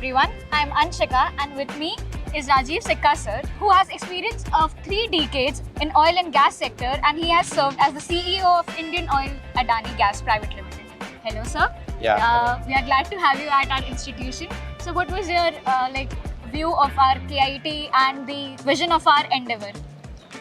everyone. I'm Anshika and with me is Rajiv Sikka sir, who has experience of 3 decades in oil and gas sector and he has served as the CEO of Indian Oil Adani Gas Private Limited. Hello sir. Yeah. We are glad to have you at our institution. So what was your view of our KIT and the vision of our endeavor?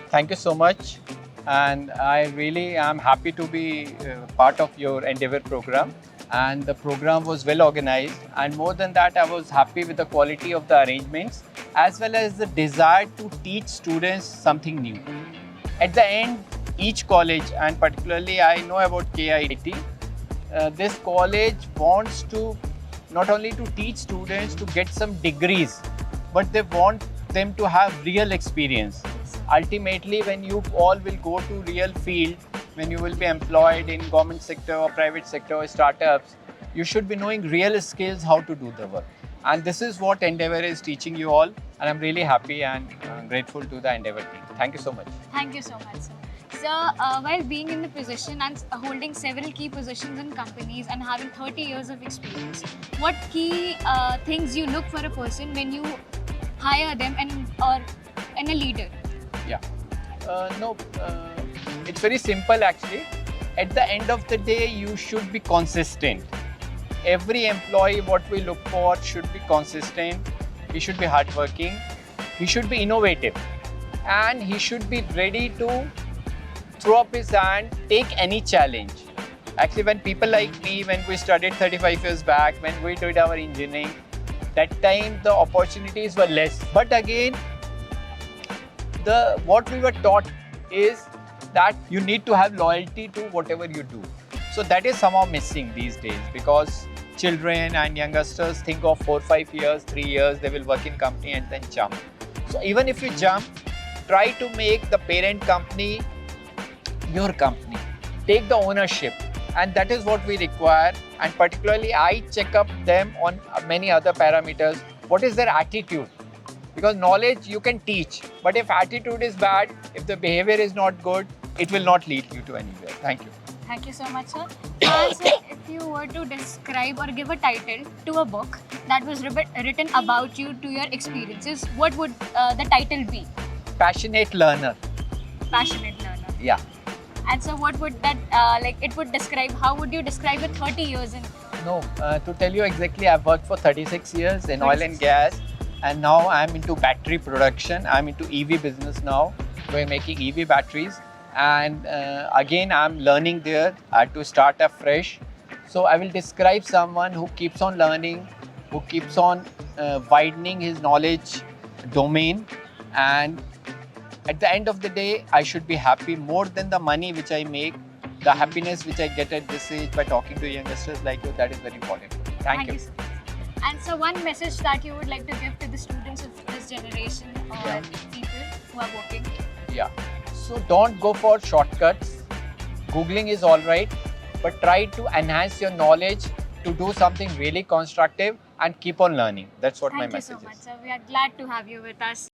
Thank you so much. And I really am happy to be part of your Endeavour program. And the program was well organized. And more than that, I was happy with the quality of the arrangements as well as the desire to teach students something new. At the end, each college, and particularly I know about KIT, this college wants to not only to teach students to get some degrees, but they want them to have real experience. Ultimately, when you all will go to real field, when you will be employed in government sector or private sector or startups, you should be knowing real skills how to do the work. And this is what Endeavour is teaching you all. And I'm really happy and grateful to the Endeavour team. Thank you so much. Thank you so much, sir. Sir, while being in the position and holding several key positions in companies and having 30 years of experience, what key things you look for a person when you hire them or in a leader? Yeah. It's very simple actually. At the end of the day, you should be consistent. Every employee, what we look for should be consistent. He should be hardworking. He should be innovative. And he should be ready to throw up his hand, take any challenge. Actually, when people like me, when we studied 35 years back, when we did our engineering, that time the opportunities were less. But again, what we were taught is that you need to have loyalty to whatever you do. So that is somehow missing these days because children and youngsters think of 4, 5 years, 3 years, they will work in company and then jump. So even if you jump, try to make the parent company your company. Take the ownership, and that is what we require. And particularly, I check up them on many other parameters. What is their attitude? Because knowledge you can teach, but if attitude is bad, if the behavior is not good, it will not lead you to anywhere. Thank you. Thank you so much, sir. Sir, if you were to describe or give a title to a book that was written about you to your experiences, what would the title be? Passionate learner. Passionate learner. Yeah. And so what would that, it would describe, how would you describe your 30 years in? No, to tell you exactly, I've worked for 36 years in oil and gas. And now I'm into battery production. I'm into EV business now. We're making EV batteries. And again, I'm learning there. I had to start afresh. So I will describe someone who keeps on learning, who keeps on widening his knowledge domain. And at the end of the day, I should be happy more than the money which I make. The happiness which I get at this age by talking to youngsters like you, that is very important. Thank you. So much. And so one message that you would like to give to the students of this generation or people who are working? Yeah. So don't go for shortcuts. Googling is all right, but try to enhance your knowledge to do something really constructive and keep on learning. That's what my message is. Thank you so much, sir. We are glad to have you with us.